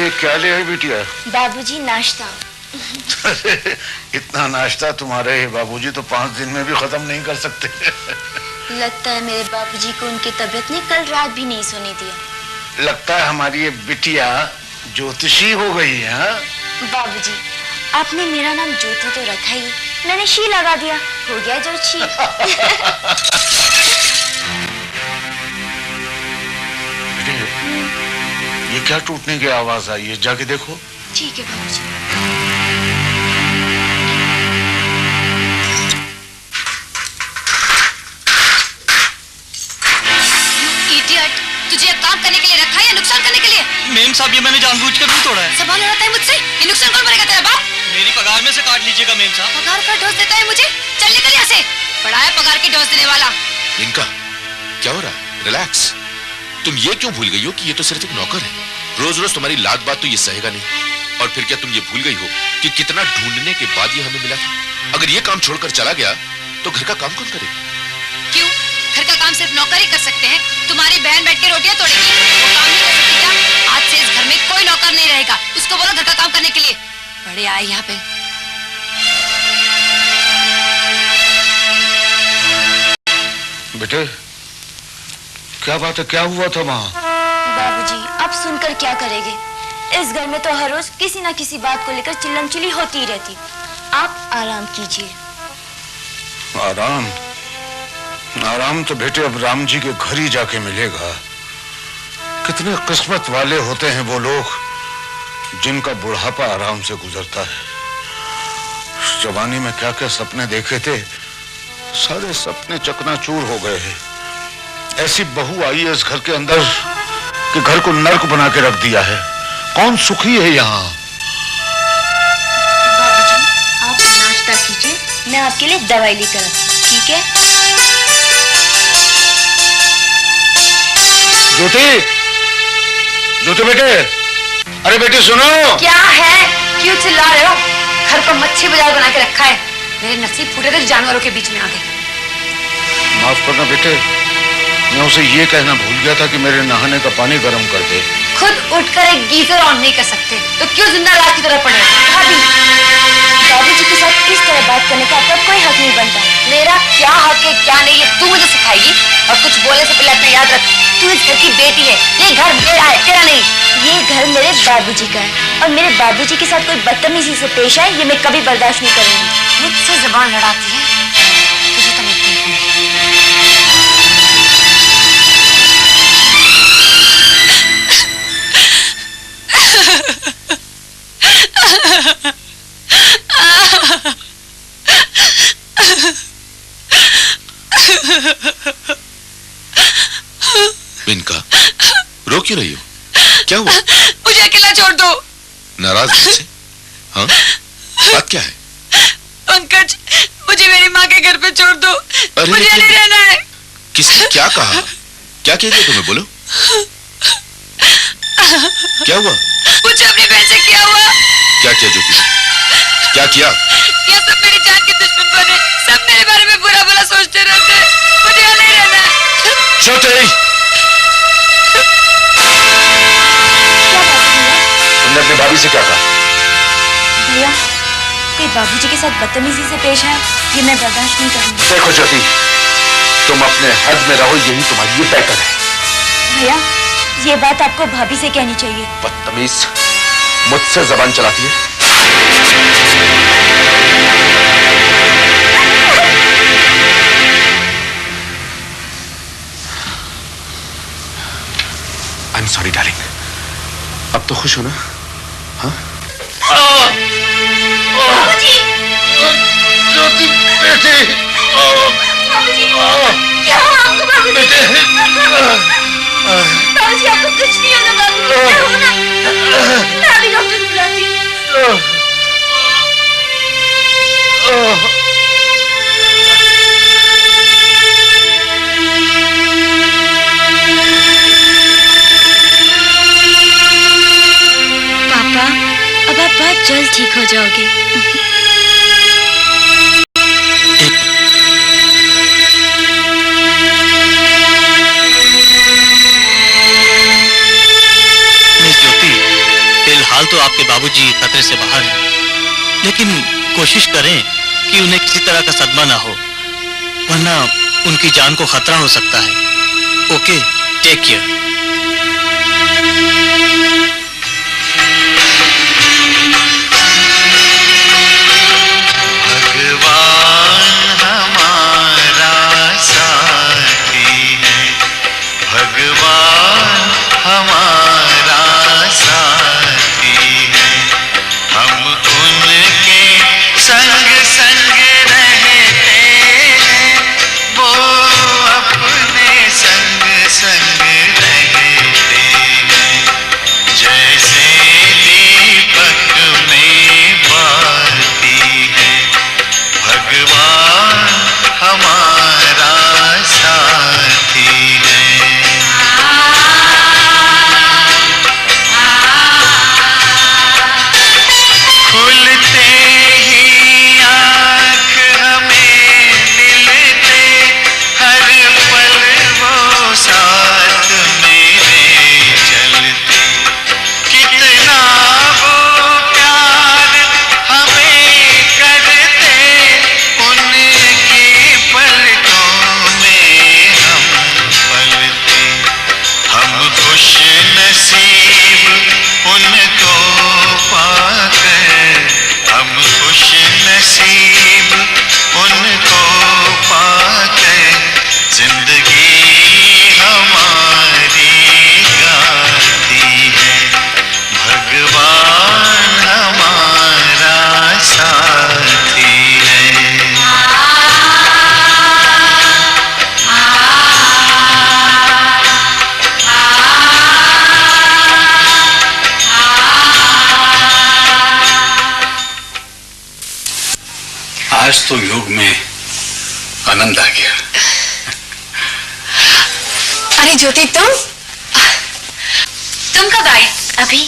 वैसे क्या ले आई बिटिया? बाबूजी नाश्ता। इतना नाश्ता तुम्हारे बाबूजी तो 5 दिन में भी खत्म नहीं कर सकते। लगता है मेरे बाबूजी को उनकी तबीयत ने कल रात भी नहीं सोने दिया। लगता है हमारी ये बिटिया ज्योतिषी हो गई है। बाबूजी, आपने मेरा नाम ज्योति तो रखा ही, मैंने शी लगा दिया, हो गया ज्योतिषी। ये क्या टूटने की आवाज आई है? जाके देखो। ठीक है बाबूजी। तुझे काम करने के लिए रखा है या नुकसान करने के लिए? मेम साहब, ये मैंने जानबूझकर नहीं तोड़ा है। सवाल उड़ाता है मुझसे? ये नुकसान कौन भरेगा? तेरा बाप? मेरी पगार में से काट लीजिएगा मेम साहब। पगार का डोज देता है मुझे? चल निकल यहाँ से। बड़ा है पगार की डोज देने वाला। इनका क्या हो रहा है? रिलैक्स। तुम ये क्यों भूल गई हो कि ये तो सिर्फ एक नौकर है? रोज रोज तुम्हारी लात बात तो ये सहेगा नहीं। और फिर क्या तुम ये भूल गई हो कि कितना ढूंढने के बाद ये हमें मिला था? अगर ये काम छोड़कर चला गया तो घर का काम कौन करेगा? क्यों? घर का काम सिर्फ नौकर ही कर सकते हैं? तुम्हारी बहन बैठ के रोटियां तोड़ेगी, वो काम नहीं कर सकती क्या? आज से इस घर में कोई नौकर नहीं रहेगा। उसको बोलो घर का काम करने के लिए। बड़े आए यहाँ पे। बेटे, क्या बात है? क्या हुआ था वहाँ? बाबूजी, आप सुनकर क्या करेंगे? इस घर में तो हर रोज किसी ना किसी बात को लेकर चिल्लम-चिल्ली होती ही रहती। आप आराम कीजिए। आराम? आराम तो बेटे अब राम जी के घर ही जाके मिलेगा। कितने किस्मत वाले होते हैं वो लोग जिनका बुढ़ापा आराम से गुजरता है। जवानी में क्या क्या सपने देखे थे, सारे सपने चकनाचूर हो गए हैं। ऐसी बहू आई है इस घर के अंदर कि घर को नर्क बना के रख दिया है। कौन सुखी है यहाँ? बाबूजी, आप नाश्ता कीजिए, मैं आपके लिए दवाई लेकर आती हूँ, ठीक है? ज्योति, ज्योति बेटे, अरे बेटे सुनो। क्या है? क्यों चिल्ला रहे हो? घर को मच्छी बाजार बना के रखा है। मेरे नसीब फूटे थे, जानवरों के बीच में आ गए। माफ करना बेटे, मैं उसे ये कहना भूल गया था कि मेरे नहाने का पानी गर्म कर दे। खुद उठकर एक गीजर ऑन नहीं कर सकते तो क्यों जिंदा लाश की तरह पड़े? भाभी, बाबूजी के साथ इस तरह बात करने का आपका कोई हक नहीं बनता। मेरा क्या हक है क्या नहीं, ये तू मुझे सिखाएगी? और कुछ बोलने से पहले अपना याद रख, तू इस घर की बेटी है। ये घर मेरा है, तेरा नहीं। ये घर मेरे बाबूजी का है और मेरे बाबूजी के साथ कोई बदतमीजी से पेश आए, ये मैं कभी बर्दाश्त नहीं करूंगी। मुझसे जुबान लड़ाती है, तुझे तो मैं देखूंगी। इनका रो क्यों रही हो? क्या हुआ? मुझे अकेला छोड़ दो। नाराज मुझसे? हाँ, बात क्या है? पंकज, मुझे मेरी माँ के घर पे छोड़ दो। मुझे नहीं रहना है। किसने क्या कहा? क्या कह दिया तुम्हें? बोलो, क्या हुआ? मुझे अपनी बहन से क्या हुआ? क्या किया ज्योति? क्या किया? ये सब मेरी जान के दुश्मन बने, सब मेरे बारे में बुरा बुरा सोचते रहते हैं। मुझे यहाँ नहीं रहना है। ज्योति, तुमने अपने भाभी से क्या कहा? भैया, कोई बाबूजी के साथ बदतमीजी से पेश आए, ये मैं बर्दाश्त नहीं करूंगी। देखो ज्योति, तुम अपने हद में रहो, यही तुम्हारे लिए बेहतर है। भैया, ये बात आपको भाभी से कहनी चाहिए। बदतमीज, मुझसे जबान चलाती है। I am sorry darling. अब तो खुश हो ना? हाँ? ज्योति बेटे, क्या हुआ आपको बाबूजी? बाबूजी, आपको कुछ नहीं होगा बाबूजी, मैं हूं ना। मैं अभी डॉक्टर को बुलाती हूँ। पापा, अब आप बहुत जल्द ठीक हो जाओगे। बाबूजी खतरे से बाहर हैं, लेकिन कोशिश करें कि उन्हें किसी तरह का सदमा ना हो, वरना उनकी जान को खतरा हो सकता है। Okay, take care. आज तो योग में आनंद आ गया। अरे ज्योति, तुम कब आई? अभी।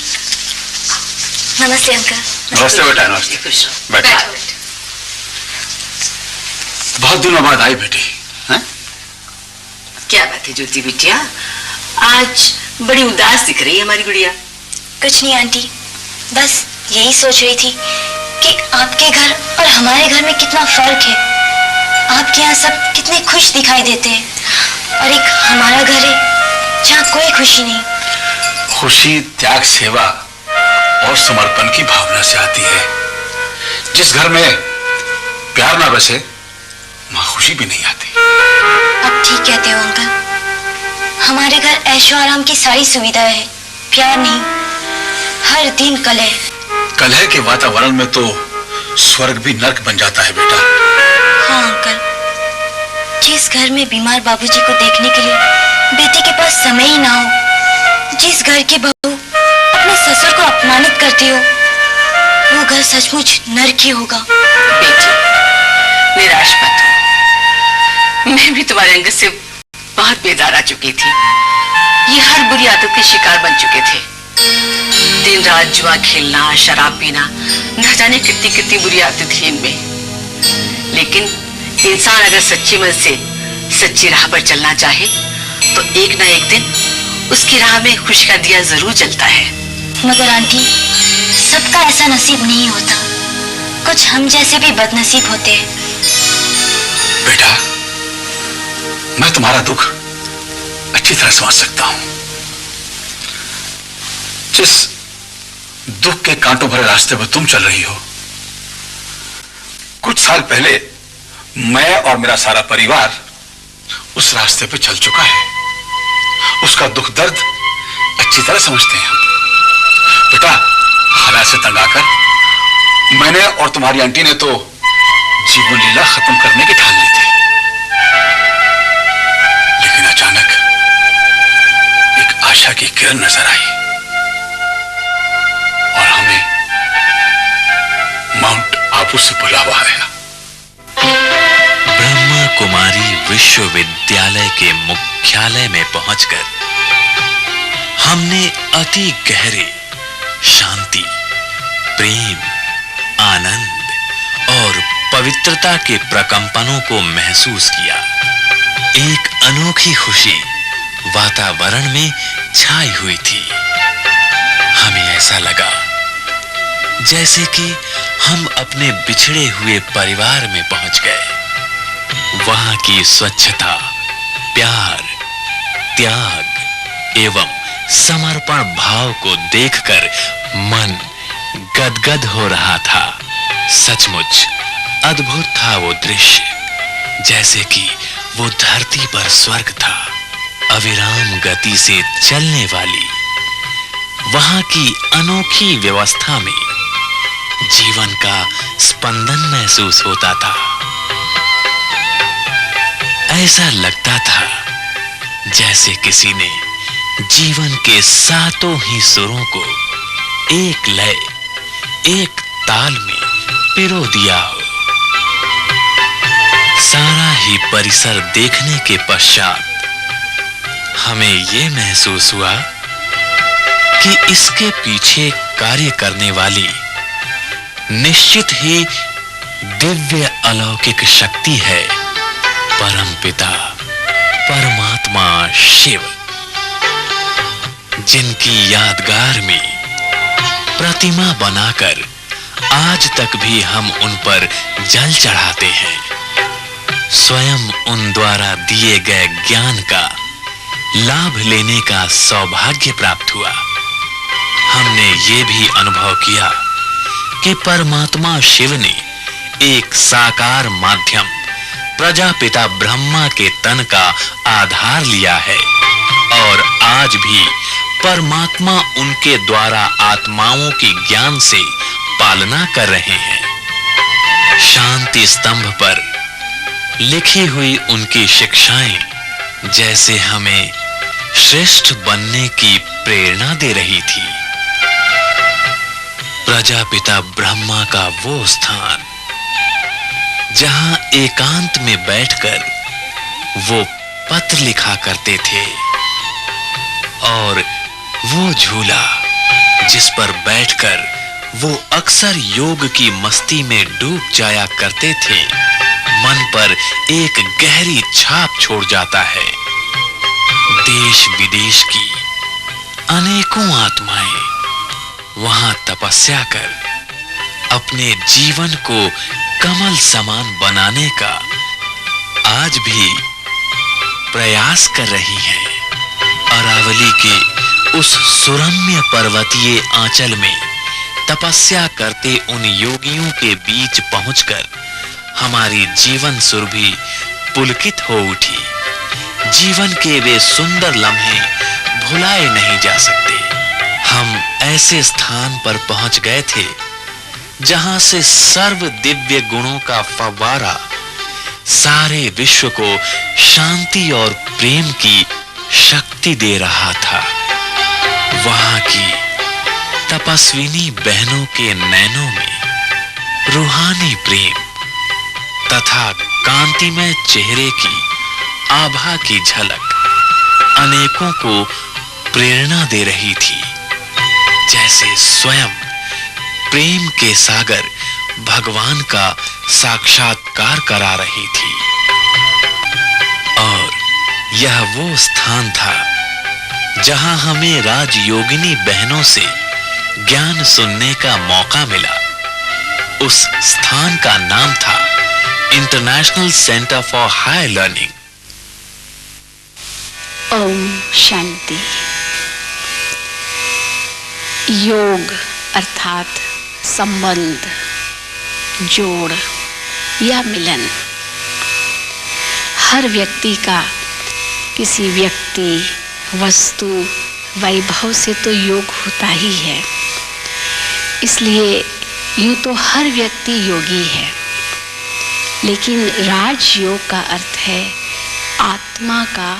नमस्ते अंकल। नमस्ते बेटा, नमस्ते। बैठो। बहुत दिनों बाद आई बेटी। हैं? क्या बात है ज्योति बिटिया, आज बड़ी उदास दिख रही है हमारी गुड़िया। कुछ नहीं आंटी, बस यही सोच रही थी कि आपके घर और हमारे घर में कितना फर्क है। आपके यहाँ सब कितने खुश दिखाई देते हैं और एक हमारा घर है जहाँ कोई खुशी नहीं। खुशी त्याग, सेवा और समर्पण की भावना से आती है। जिस घर में प्यार ना बसे वहां खुशी भी नहीं आती। आप ठीक कहते हो अंकल, हमारे घर ऐशो आराम की सारी सुविधाएं है, प्यार नहीं। हर दिन कलह। कलह के वातावरण में तो स्वर्ग भी नर्क बन जाता है बेटा। हाँ अंकल, जिस घर में बीमार बाबूजी को देखने के लिए बेटे के पास समय ही ना हो, जिस घर की बहू अपने ससुर को अपमानित करती हो, वो घर सचमुच नर्क ही होगा। बेटी, निराश मत हो। मैं भी तुम्हारे अंग से बहुत बेजार आ चुकी थी। ये हर बुरी आदत के शिकार बन चुके थे। दिन रात जुआ खेलना, शराब पीना, न जाने कितनी कितनी बुरी आदत थी इनमें। लेकिन इंसान अगर सच्ची मन से सच्ची राह पर चलना चाहे तो एक ना एक दिन उसकी राह में खुशी का दिया जरूर जलता है। मगर आंटी, सबका ऐसा नसीब नहीं होता, कुछ हम जैसे भी बदनसीब होते हैं। बेटा, मैं तुम्हारा दुख अच्छी तरह समझ सकता हूं। जिस दुख के कांटों भरे रास्ते पर तुम चल रही हो, कुछ साल पहले मैं और मेरा सारा परिवार उस रास्ते पर चल चुका है। उसका दुख दर्द अच्छी तरह समझते हैं हम। बेटा, हालात से तंग आकर मैंने और तुम्हारी आंटी ने तो जीवन लीला खत्म करने की ठान ली थी। लेकिन अचानक एक आशा की किरण नजर आई और हमें माउंट आबू से बुलावा आया। ब्रह्मा कुमारी विश्वविद्यालय के मुख्यालय में पहुंचकर हमने अति गहरे शांति, प्रेम, आनंद और पवित्रता के प्रकंपनों को महसूस किया। एक अनोखी खुशी वातावरण में छाई हुई थी। हमें ऐसा लगा जैसे कि हम अपने बिछड़े हुए परिवार में पहुंच गए। वहां की स्वच्छता, प्यार, त्याग एवं समर्पण भाव को देखकर मन गदगद हो रहा था। सचमुच अद्भुत था वो दृश्य, जैसे कि वो धरती पर स्वर्ग था। अविराम गति से चलने वाली वहां की अनोखी व्यवस्था में जीवन का स्पंदन महसूस होता था। ऐसा लगता था जैसे किसी ने जीवन के सातों ही सुरों को एक लय, एक ताल में पिरो दिया हो। सारा ही परिसर देखने के पश्चात हमें यह महसूस हुआ कि इसके पीछे कार्य करने वाली निश्चित ही दिव्य अलौकिक शक्ति है, परमपिता परमात्मा शिव, जिनकी यादगार में प्रतिमा बनाकर आज तक भी हम उन पर जल चढ़ाते हैं। स्वयं उन द्वारा दिए गए ज्ञान का लाभ लेने का सौभाग्य प्राप्त हुआ। हमने ये भी अनुभव किया कि परमात्मा शिव ने एक साकार माध्यम प्रजापिता ब्रह्मा के तन का आधार लिया है और आज भी परमात्मा उनके द्वारा आत्माओं की ज्ञान से पालना कर रहे हैं। शांति स्तंभ पर लिखी हुई उनकी शिक्षाएं जैसे हमें श्रेष्ठ बनने की प्रेरणा दे रही थी। प्रजापिता ब्रह्मा का वो स्थान जहां एकांत में बैठकर वो पत्र लिखा करते थे और वो झूला जिस पर बैठकर वो अक्सर योग की मस्ती में डूब जाया करते थे, मन पर एक गहरी छाप छोड़ जाता है। देश विदेश की अनेकों आत्माएं वहां तपस्या कर अपने जीवन को कमल समान बनाने का आज भी प्रयास कर रही हैं। अरावली के उस सुरम्य पर्वतीय आंचल में तपस्या करते उन योगियों के बीच पहुंचकर हमारी जीवन सुरभि पुलकित हो उठी। जीवन के वे सुंदर लम्हे भुलाए नहीं जा सकते। हम ऐसे स्थान पर पहुंच गए थे जहां से सर्व दिव्य गुणों का फव्वारा सारे विश्व को शांति और प्रेम की शक्ति दे रहा था। वहां की तपस्विनी बहनों के नैनों में रूहानी प्रेम तथा कांतिमय चेहरे की आभा की झलक अनेकों को प्रेरणा दे रही थी, जैसे स्वयं प्रेम के सागर भगवान का साक्षात्कार करा रही थी। और यह वो स्थान था जहां हमें राजयोगिनी बहनों से ज्ञान सुनने का मौका मिला। उस स्थान का नाम था international centre for higher learning. ओम शांति। योग अर्थात संबंध, जोड़ या मिलन हर व्यक्ति का किसी व्यक्ति, वस्तु, वैभव से तो योग होता ही है। इसलिए यूं तो हर व्यक्ति योगी है, लेकिन राजयोग का अर्थ है आत्मा का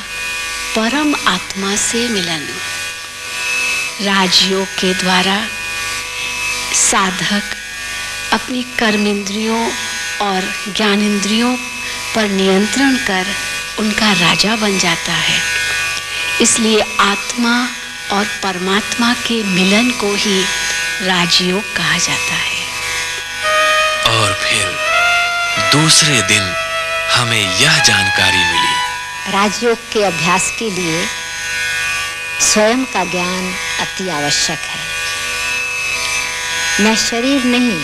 परम आत्मा से मिलन। राजयोग के द्वारा साधक अपनी कर्मेंद्रियों और ज्ञानेंद्रियों पर नियंत्रण कर उनका राजा बन जाता है। इसलिए आत्मा और परमात्मा के मिलन को ही राजयोग कहा जाता है। और फिर दूसरे दिन हमें यह जानकारी मिली, राजयोग के अभ्यास के लिए स्वयं का ज्ञान अति आवश्यक है। मैं शरीर नहीं,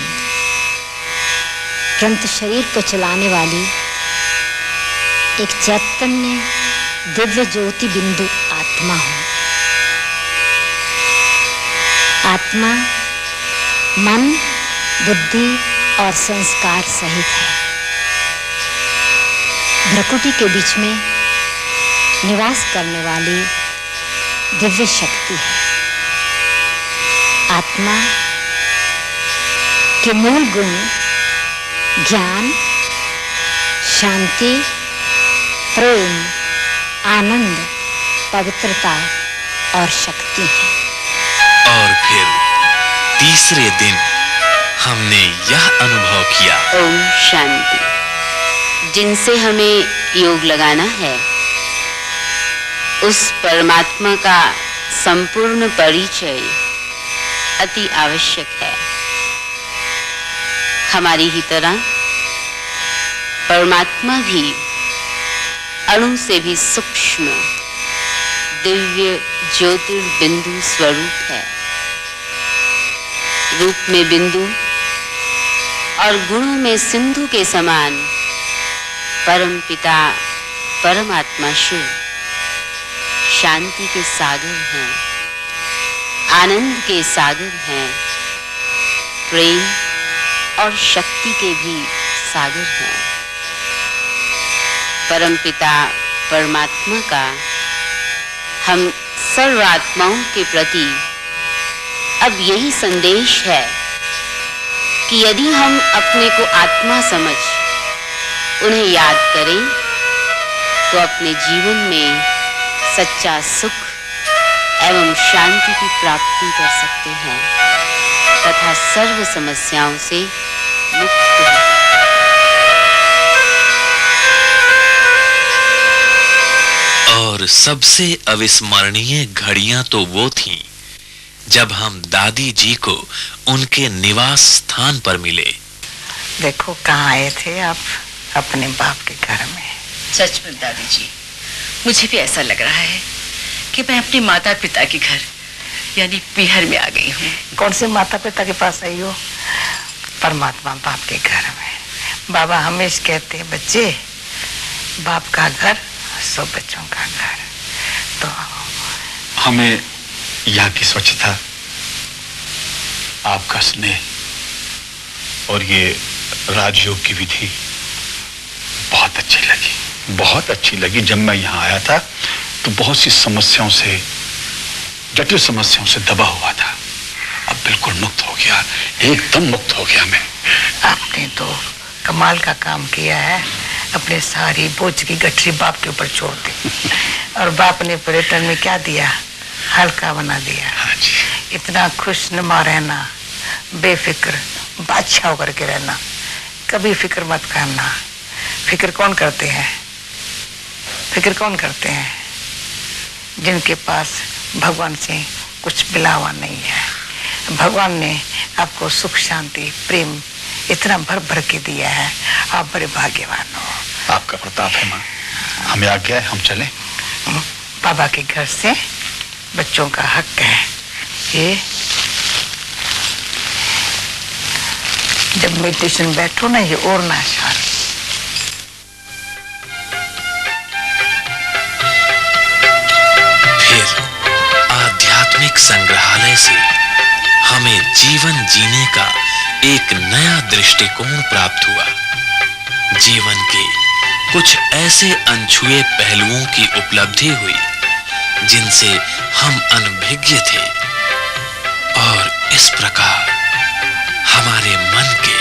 परंतु शरीर को चलाने वाली एक चैतन्य दिव्य ज्योति बिंदु आत्मा हूं। आत्मा मन, बुद्धि और संस्कार सहित है। भ्रकुटी के बीच में निवास करने वाली दिव्य शक्ति है। आत्मा के मूल गुण ज्ञान, शांति, प्रेम, आनंद, पवित्रता और शक्ति है। और फिर तीसरे दिन हमने यह अनुभव किया। ओम शांति। जिनसे हमें योग लगाना है उस परमात्मा का संपूर्ण परिचय अति आवश्यक है। हमारी ही तरह परमात्मा भी अणु से भी सूक्ष्म दिव्य ज्योतिर्बिंदु स्वरूप है। रूप में बिंदु और गुणों में सिंधु के समान परम पिता परमात्मा शिव शांति के सागर हैं, आनंद के सागर हैं, प्रेम और शक्ति के भी सागर हैं। परम पिता परमात्मा का हम सर्व आत्माओं के प्रति अब यही संदेश है कि यदि हम अपने को आत्मा समझ उन्हें याद करें तो अपने जीवन में सच्चा सुख एवं शांति की प्राप्ति कर सकते हैं तथा सर्व समस्याओं से मुक्त हो। और सबसे अविस्मरणीय घड़ियां तो वो थीं जब हम दादी जी को उनके निवास स्थान पर मिले। देखो कहाँ आए थे आप, अपने बाप के घर में। सच में दादी जी, मुझे भी ऐसा लग रहा है कि मैं अपने माता पिता के घर यानी पीहर में आ गई हूँ। कौन से माता पिता के पास आई हो? परमात्मा बाप के घर में। बाबा हमेशा कहते हैं बच्चे, बाप का घर सो बच्चों का घर। तो हमें यहाँ की स्वच्छता, आपका स्नेह और ये राजयोग की विधि बहुत अच्छी लगी, बहुत अच्छी लगी। जब मैं यहाँ आया था तो बहुत सी समस्याओं से, जटिल समस्याओं से दबा हुआ था। अब बिल्कुल मुक्त हो गया, एकदम मुक्त हो गया मैं। आपने तो कमाल का काम किया है। अपने सारी बोझ की गठरी बाप के ऊपर छोड़ दी और बाप ने पर्यटन में क्या दिया? हल्का बना दिया। हाँ जी। इतना खुशनुमा रहना, बेफिक्र बादशाह होकर के रहना, कभी फिक्र मत करना। फिक्र कौन करते हैं? फिक्र कौन करते हैं? जिनके पास भगवान से कुछ मिला हुआ नहीं है। भगवान ने आपको सुख, शांति, प्रेम इतना भर भर के दिया है। आप बड़े भाग्यवान हो। आपका प्रताप है माँ। हमें आज्ञा है, हम चलें। बाबा के घर से बच्चों का हक है। ये जब मेडिटेशन बैठो ना, ये और ना शान। फिर आध्यात्मिक संग्रहालय से हमें जीवन जीने का एक नया दृष्टिकोण प्राप्त हुआ। जीवन के कुछ ऐसे अनछुए पहलुओं की उपलब्धि हुई जिनसे हम अनभिज्ञ थे और इस प्रकार हमारे मन के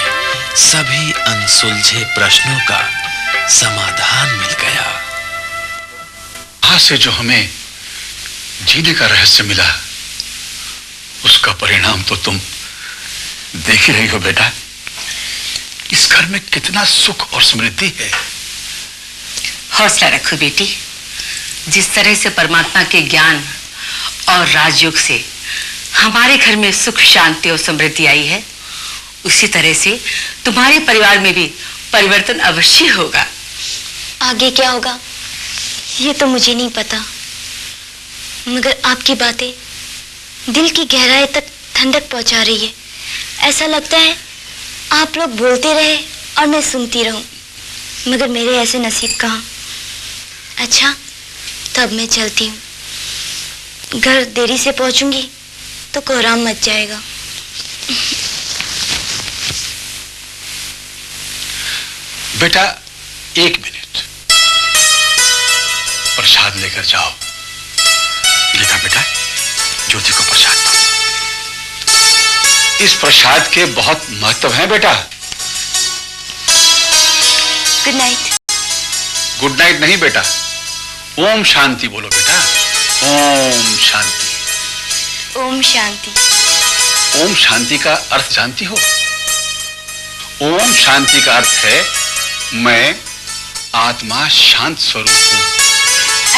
सभी अनसुलझे प्रश्नों का समाधान मिल गया। आज से जो हमें जीने का रहस्य मिला उसका परिणाम तो तुम देख ही रही हो बेटा। इस घर में कितना सुख और समृद्धि है। हौसला रखो बेटी। जिस तरह से परमात्मा के ज्ञान और राजयोग से हमारे घर में सुख, शांति और समृद्धि आई है, उसी तरह से तुम्हारे परिवार में भी परिवर्तन अवश्य होगा। आगे क्या होगा ये तो मुझे नहीं पता, मगर आपकी बातें दिल की गहराई तक ठंडक पहुंचा रही है। ऐसा लगता है आप लोग बोलते रहे और मैं सुनती रहूं, मगर मेरे ऐसे नसीब कहाँ। अच्छा, तब मैं चलती हूँ। घर देरी से पहुंचूंगी तो कोहराम मच जाएगा। बेटा 1 मिनट, प्रसाद लेकर जाओ। लिखा बेटा, ज्योति को प्रसाद दो। इस प्रसाद के बहुत महत्व है बेटा। Good night. गुड नाइट नहीं बेटा, ओम शांति बोलो बेटा। ओम शांति। ओम शांति। ओम शांति का अर्थ जानती हो? ओम शांति का अर्थ है मैं आत्मा शांत स्वरूप हूं।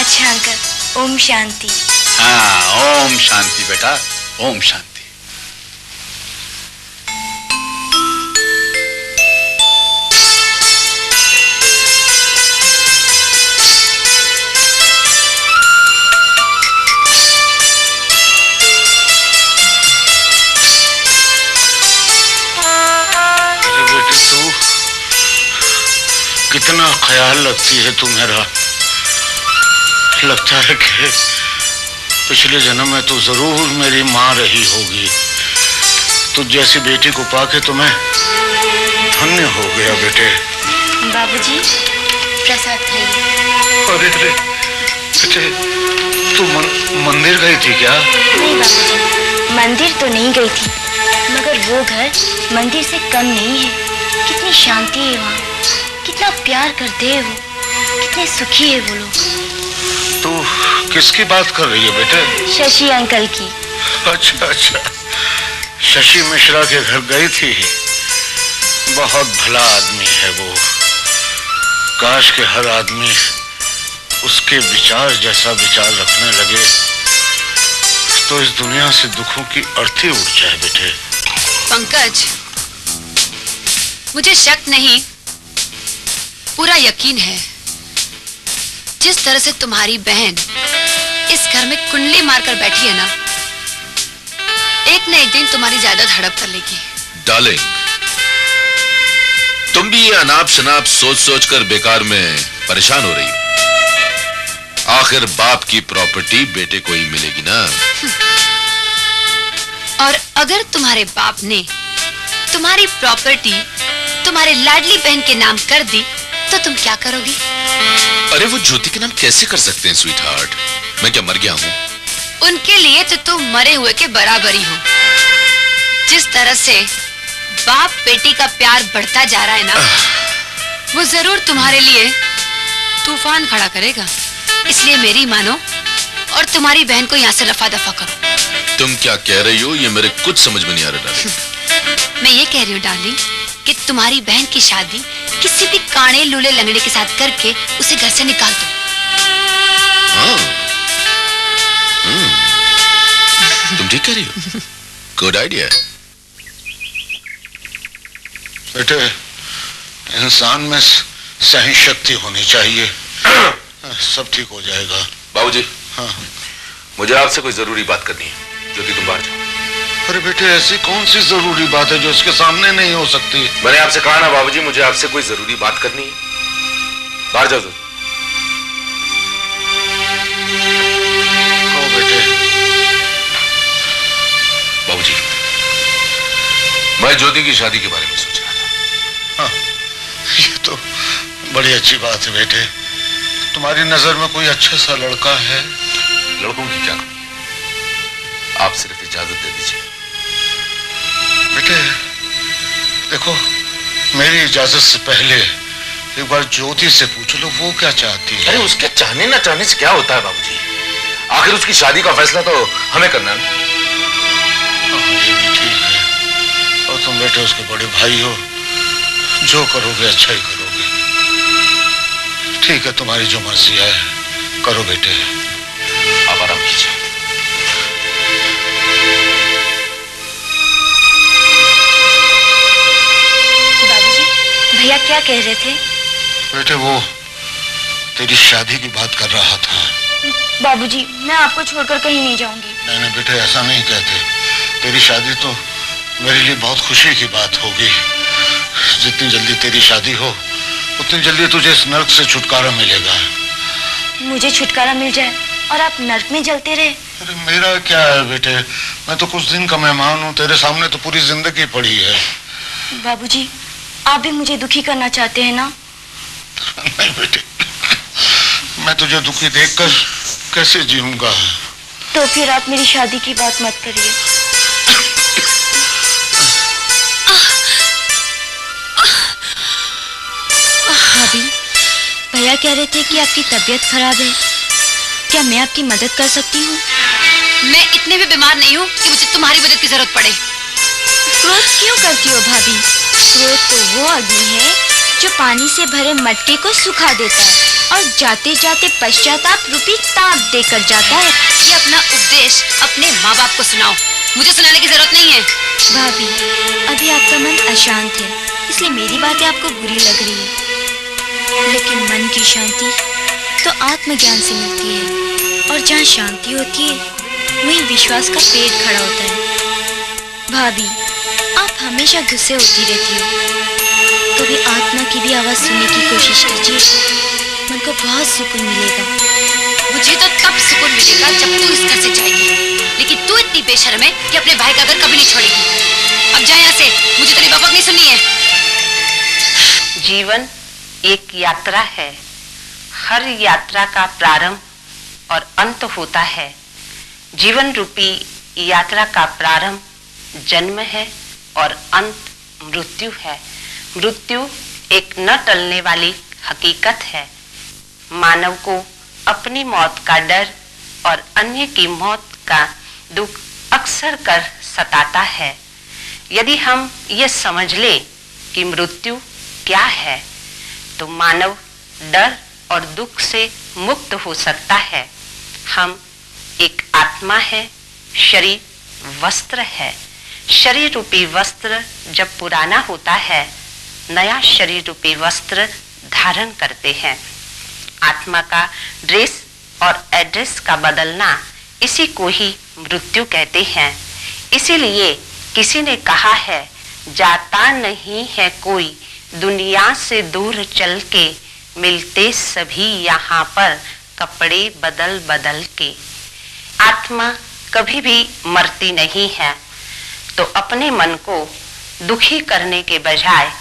अच्छा अंकल, ओम शांति। हाँ, ओम शांति बेटा, ओम शांति। कितना ख्याल रखती है तू मेरा। लगता है कि पिछले जन्म में तू जरूर मेरी माँ रही होगी। तुझ जैसी बेटी को पाके तो मैं धन्य हो गया बेटे। बाबूजी, प्रसाद खाइए। अरे अरे बेटे, तू मंदिर गई थी क्या? नहीं बाबूजी, मंदिर तो नहीं गई थी, मगर वो घर मंदिर से कम नहीं है। कितनी शांति है वहाँ, कितना प्यार करते हैं वो, कितने सुखी है वो लोग। तू किसकी बात कर रही है बेटे? शशि अंकल की। अच्छा अच्छा, शशि मिश्रा के घर गई थी। बहुत भला आदमी है वो। काश के हर आदमी उसके विचार जैसा विचार रखने लगे तो इस दुनिया से दुखों की अर्थी उठ जाए बेटे। पंकज, मुझे शक नहीं, पूरा यकीन है। जिस तरह से तुम्हारी बहन इस घर में कुंडली मारकर बैठी है ना, एक न एक दिन तुम्हारी जायदाद हड़प कर लेगी। डार्लिंग, तुम भी ये अनाप शनाप सोच सोच कर बेकार में परेशान हो रही हो। आखिर बाप की प्रॉपर्टी बेटे को ही मिलेगी ना। और अगर तुम्हारे बाप ने तुम्हारी प्रॉपर्टी तुम्हारे लाडली बहन के नाम कर दी तो तुम क्या करोगी? अरे वो ज्योति के नाम कैसे कर सकते हैं स्वीट हार्ट? मैं क्या मर गया हूँ? उनके लिए तो तुम मरे हुए के बराबर ही हो। जिस तरह से बाप बेटी का प्यार बढ़ता जा रहा है ना, वो जरूर तुम्हारे लिए तूफान खड़ा करेगा। इसलिए मेरी मानो और तुम्हारी बहन को यहाँ से रफा दफा करो। तुम क्या कह रही हो ये मेरे कुछ समझ में नहीं आ रहा डार्लिंग। मैं ये कह रही हूँ डार्लिंग कि तुम्हारी बहन की शादी किसी भी काणे लूले लंगड़े के साथ करके उसे घर से निकाल दो। तुम ठीक कह रही हो। Good idea. बेटे, इंसान में सही शक्ति होनी चाहिए, सब ठीक हो जाएगा। बाबूजी, हाँ, मुझे आपसे कोई जरूरी बात करनी है। ज्योति, तुम बाहर जाओ। अरे बेटे, ऐसी कौन सी जरूरी बात है जो इसके सामने नहीं हो सकती? मैंने आपसे कहा ना बाबूजी, मुझे आपसे कोई जरूरी बात करनी है। बाहर जाओ। कहो बेटे। बाबूजी, मैं ज्योति की शादी के बारे में सोच रहा था। हाँ, ये तो बड़ी अच्छी बात है बेटे। तुम्हारी नजर में कोई अच्छा सा लड़का है? लड़कों की क्या कमी? आप सिर्फ इजाजत दे दीजिए। बेटे देखो, मेरी इजाजत से पहले एक बार ज्योति से पूछ लो वो क्या चाहती है। अरे उसके चाहने ना चाहने से क्या होता है बाबूजी? आखिर उसकी शादी का फैसला तो हमें करना है। ये भी ठीक है। और तुम बेटे उसके बड़े भाई हो, जो करोगे अच्छा ही करोगे। ठीक है, तुम्हारी जो मर्जी है करो बेटे। आप आराम कीजिए। बाबूजी, भैया क्या कह रहे थे? बेटे वो तेरी शादी की बात कर रहा था। बाबूजी, मैं आपको छोड़कर कहीं नहीं जाऊंगी। नहीं नहीं बेटे, ऐसा नहीं कहते। तेरी शादी तो मेरे लिए बहुत खुशी की बात होगी। जितनी जल्दी तेरी शादी हो उतनी जल्दी तुझे इस नर्क से छुटकारा मिलेगा। मुझे छुटकारा मिल जाए और आप नर्क में जलते रहे। अरे मेरा क्या है बेटे, मैं तो कुछ दिन का मेहमान हूँ, तेरे सामने तो पूरी जिंदगी पड़ी है। बाबूजी, आप भी मुझे दुखी करना चाहते हैं ना? नहीं बेटे, मैं तुझे दुखी देखकर कैसे जीऊंगा। तो फिर आप मेरी शादी की बात मत करिए। भाभी, भैया कह रहे थे कि आपकी तबीयत खराब है, क्या मैं आपकी मदद कर सकती हूँ? मैं इतने भी बीमार नहीं हूँ कि मुझे तुम्हारी मदद की जरूरत पड़े। क्रोध क्यों करती हो भाभी? क्रोध तो वो अग्नि है जो पानी से भरे मटके को सुखा देता है और जाते जाते पश्चाताप रूपी ताप देकर जाता है। ये अपना उपदेश अपने माँ बाप को सुनाओ, मुझे सुनाने की जरूरत नहीं है। भाभी, अभी आपका मन अशांत है, इसलिए मेरी बातें आपको बुरी लग रही है, लेकिन मन की शांति तो आत्मज्ञान से मिलती है और जहाँ शांति होती है वहीं विश्वास का पेड़ खड़ा होता है। भाभी, आप हमेशा गुस्से होती रहती हो, कभी आत्मा की भी आवाज सुनने की कोशिश कीजिए, मन को बहुत सुकून मिलेगा। मुझे तो तब सुकून मिलेगा जब तू इस घर से जाएगी, लेकिन तू इतनी बेशर्म है कि अपने भाई का घर कभी नहीं छोड़ेगी। अब जा यहाँ से, मुझे तेरी बकबक नहीं सुननी है। जीवन एक यात्रा है, हर यात्रा का प्रारंभ और अंत होता है। जीवन रूपी यात्रा का प्रारंभ जन्म है और अंत मृत्यु है। मृत्यु एक न टलने वाली हकीकत है। मानव को अपनी मौत का डर और अन्य की मौत का दुख अक्सर कर सताता है। यदि हम ये समझ ले कि मृत्यु क्या है, तो मानव डर और दुख से मुक्त हो सकता है। हम एक आत्मा है, शरीर वस्त्र है। शरीर रूपी वस्त्र जब पुराना होता है, नया शरीर रूपी वस्त्र धारण करते हैं। आत्मा का ड्रेस और एड्रेस का बदलना, इसी को ही मृत्यु कहते हैं। इसीलिए किसी ने कहा है, जाता नहीं है कोई दुनिया से दूर चल के, मिलते सभी यहाँ पर कपड़े बदल बदल के। आत्मा कभी भी मरती नहीं है, तो अपने मन को दुखी करने के बजाय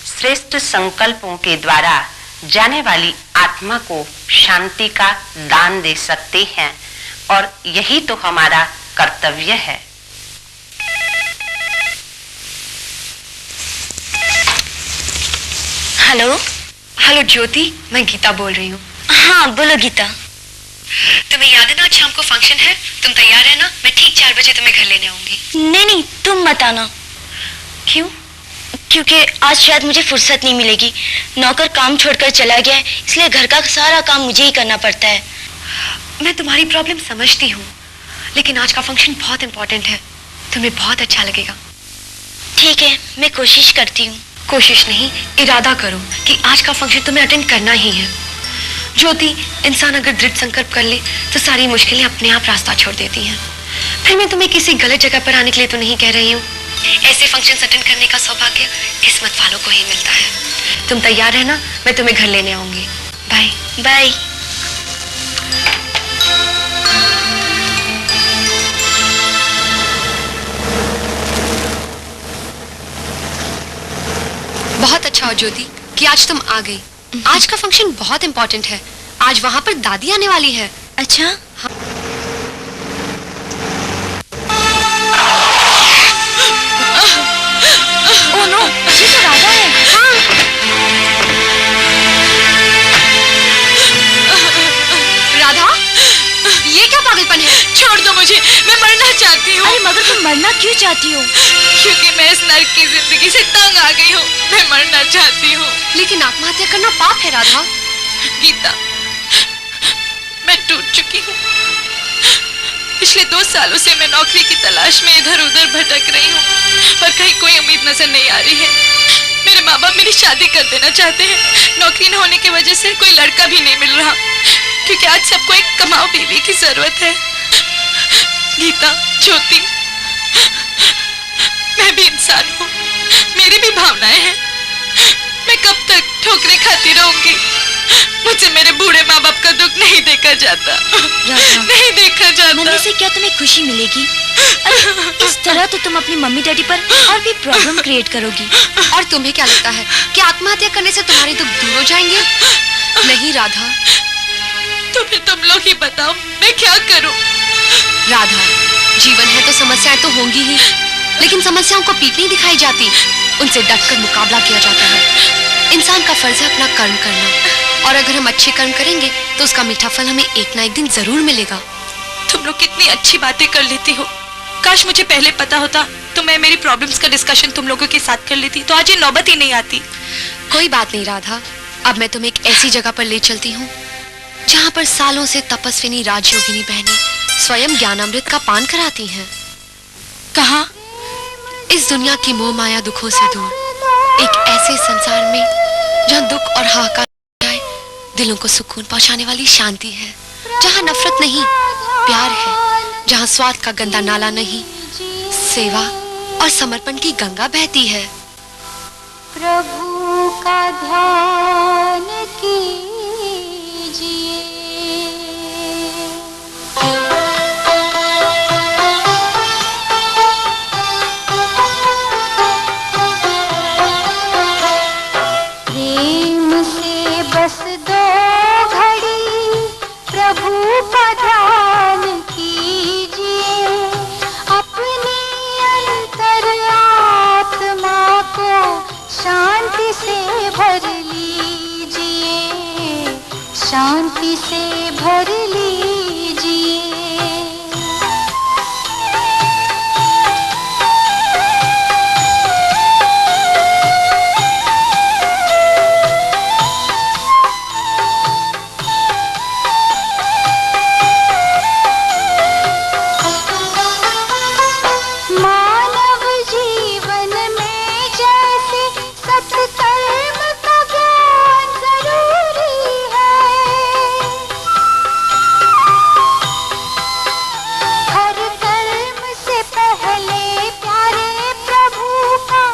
श्रेष्ठ संकल्पों के द्वारा जाने वाली आत्मा को शांति का दान दे सकते हैं, और यही तो हमारा कर्तव्य है। हेलो। हेलो ज्योति, मैं गीता बोल रही हूँ। हाँ बोलो गीता। तुम्हें याद है ना आज शाम को फंक्शन है? तुम तैयार है ना? मैं ठीक 4 बजे तुम्हें घर लेने आऊंगी। नहीं नहीं, तुम मत आना। क्यों? क्योंकि आज शायद मुझे फुर्सत नहीं मिलेगी। नौकर काम छोड़कर चला गया है, इसलिए घर का सारा काम मुझे ही करना पड़ता है। मैं तुम्हारी प्रॉब्लम समझती हूँ, लेकिन आज का फंक्शन बहुत इंपॉर्टेंट है, तुम्हें बहुत अच्छा लगेगा। ठीक है, मैं कोशिश करती हूँ। कोशिश नहीं, इरादा करो कि आज का फंक्शन तुम्हें अटेंड करना ही है। ज्योति, इंसान अगर दृढ़ संकल्प कर ले तो सारी मुश्किलें अपने आप रास्ता छोड़ देती हैं। फिर मैं तुम्हें किसी गलत जगह पर आने के लिए तो नहीं कह रही हूँ। ऐसे फंक्शन अटेंड करने का सौभाग्य किस्मत वालों को ही मिलता है। तुम तैयार है ना? मैं तुम्हें घर लेने आऊंगी। Bye bye. बहुत अच्छा हो ज्योति कि आज तुम आ गई। आज का फंक्शन बहुत इंपॉर्टेंट है। आज वहाँ पर दादी आने वाली है। अच्छा? हाँ। ओह नो, ये तो राधा है। हाँ। राधा, ये क्या पागलपन है? छोड़ दो मुझे, मैं मरना चाहती हूँ। अरे मगर तुम मरना क्यों चाहती हो? क्योंकि मैं इस नर्क की जिंदगी से तंग आ गई हूँ। मैं मरना चाहती हूँ। लेकिन आत्महत्या करना पाप है राधा। गीता, मैं टूट चुकी हूँ। पिछले 2 सालों से मैं नौकरी की तलाश में इधर उधर भटक रही हूँ, पर कहीं कोई उम्मीद नजर नहीं आ रही है। मेरे माँ बाप मेरी शादी कर देना चाहते हैं। नौकरी न होने की वजह से कोई लड़का भी नहीं मिल रहा, क्योंकि आज सबको एक कमाऊ बीवी की जरूरत है। गीता, ज्योति, मैं भी इंसान हूँ, मेरी भी भावनाएं हैं। मैं कब तक ठोकरें खाती रहूंगी? मुझे मेरे बूढ़े माँ बाप का दुख नहीं देखा जाता, नहीं देखा जाता। मम्मी से क्या तुम्हें खुशी मिलेगी? अरे इस तरह तो तुम अपनी मम्मी डैडी पर और भी प्रॉब्लम क्रिएट करोगी। और तुम्हें क्या लगता है कि आत्महत्या करने से तुम्हारे दुख दूर हो जाएंगे? नहीं राधा। तो फिर तुम लोग ही बताओ, मैं क्या करूं? राधा, जीवन है तो समस्याएं तो होंगी ही, लेकिन समस्याओं को पीठ नहीं दिखाई जाती, उनसे डटकर मुकाबला किया जाता है। इंसान का फर्ज है अपना कर्म करना, और अगर हम अच्छे कर्म करेंगे तो उसका मीठा फल हमें एक ना एक दिन जरूर मिलेगा। तुम लोग कितनी अच्छी बातें कर लेती हो। काश मुझे पहले पता होता तो मैं मेरी प्रॉब्लम्स का डिस्कशन तुम लोगों के साथ कर लेती, तो आज ये नौबत ही नहीं आती। कोई बात नहीं राधा, अब मैं तुम्हें एक ऐसी जगह पर ले चलती हूँ जहाँ पर सालों से तपस्विनी राजयोगिनी बहनें स्वयं ज्ञानामृत का पान कराती हैं। कहाँ? इस दुनिया की मोह माया दुखों से दूर एक ऐसे संसार में जहाँ दुख और हाहाकार जाए, दिलों को सुकून पहुंचाने वाली शांति है, जहाँ नफरत नहीं प्यार है, जहाँ स्वाद का गंदा नाला नहीं सेवा और समर्पण की गंगा बहती है। प्रभु का ध्यान कीजिए। प्रेम से बस दो घड़ी प्रभु का ध्यान कीजिए। अपनी अंतर आत्मा को शांति से भर लीजिए, शांति से भर लीजिए। मानव जीवन में जैसे सत्कर्म का ज्ञान जरूरी है, हर कर्म से पहले प्यारे प्रभु का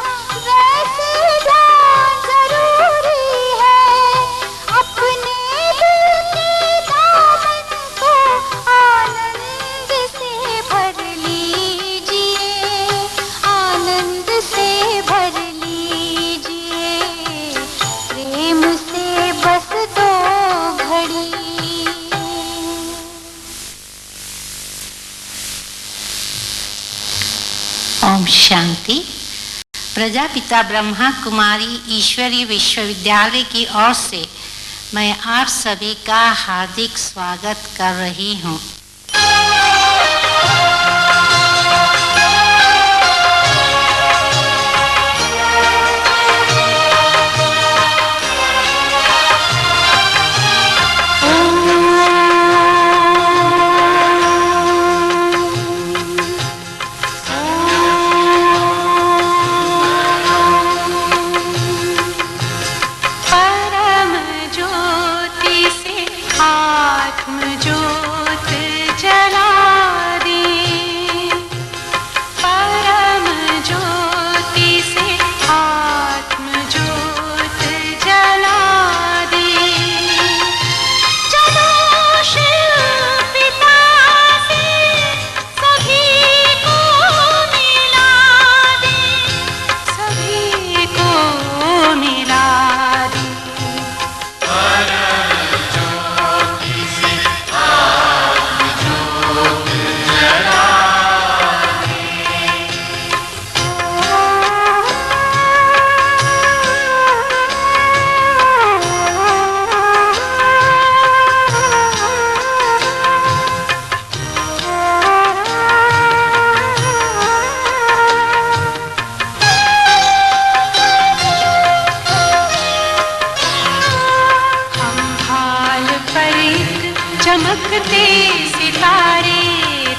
वैसे ध्यान जरूरी है। अपने दिल के दामन को आनंद से भर लीजिए, आनंद से भर लीजिए। प्रेम से बस दो घड़ी। ओम शांति। प्रजापिता ब्रह्मा कुमारी ईश्वरीय विश्वविद्यालय की ओर से मैं आप सभी का हार्दिक स्वागत कर रही हूँ। परम ज्योति से आत्म ज्योत जला दी। परम ज्योति से आत्म ज्योत जला दी। चलो शिव पिता से सभी को मिला दे, सभी को मिला दे। हम हाल पर एक चमकते सितारे,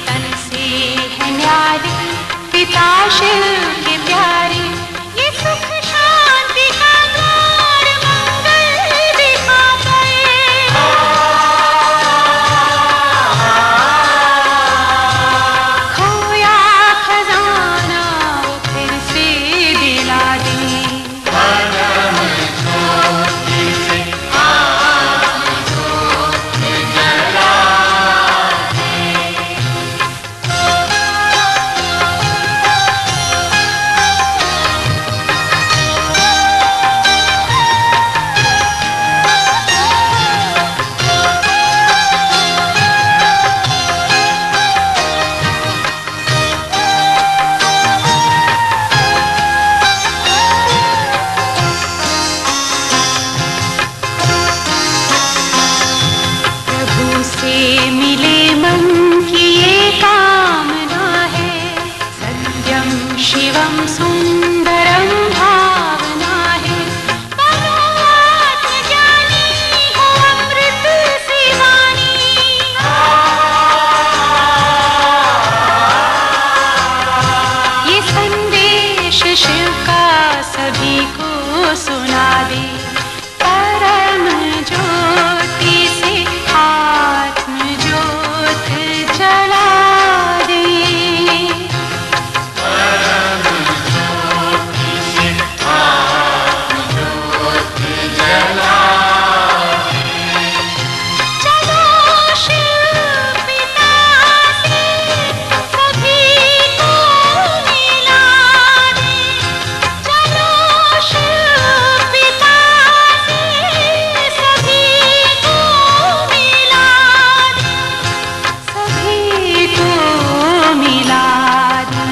तन से है न्यारे पिता शिव के प्यारे। ये सुख शांति का द्वार मंगल दिखा गए। खोया खजाना वो फिर शिवम सुंदरम भावना है, बनो आत्मज्ञानी हो अमृत से वाणी। ये संदेश शिव का सभी को सुना दे, परम ज्योति से आत्म ज्योत जला दे। चलो शिव पिता से सभी को मिला दे, चलो शिव पिता से सभी को मिला दे, सभी को मिला दे।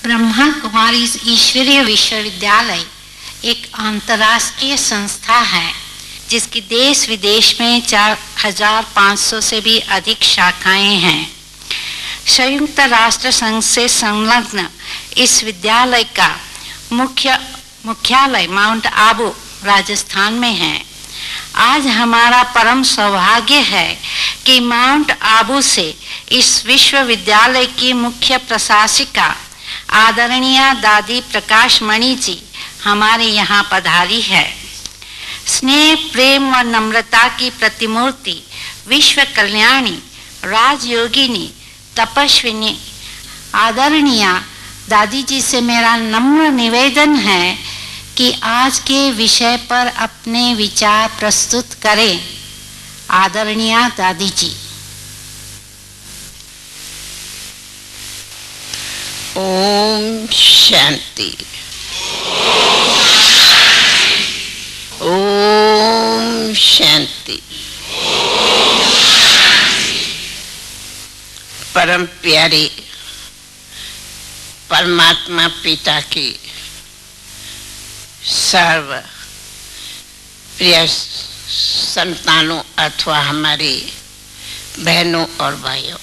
ब्रह्मा कुमारी ईश्वरीय विश्वविद्यालय एक अंतर्राष्ट्रीय संस्था है जिसकी देश विदेश में 4500 से भी अधिक शाखाएं हैं। संयुक्त राष्ट्र संघ से संलग्न इस विद्यालय का मुख्यालय माउंट आबू राजस्थान में है। आज हमारा परम सौभाग्य है कि माउंट आबू से इस विश्वविद्यालय की मुख्य प्रशासिका आदरणीय दादी प्रकाश मणि जी हमारे यहाँ पधारी है। स्नेह प्रेम और नम्रता की प्रतिमूर्ति विश्व कल्याणी राजयोगिनी तपस्विनी आदरणीय दादी जी से मेरा नम्र निवेदन है कि आज के विषय पर अपने विचार प्रस्तुत करें। आदरणीय दादी जी। ओम शांति। ओम शांति। परम प्यारे परमात्मा पिता की सर्व प्रिय संतानों अथवा हमारे बहनों और भाइयों,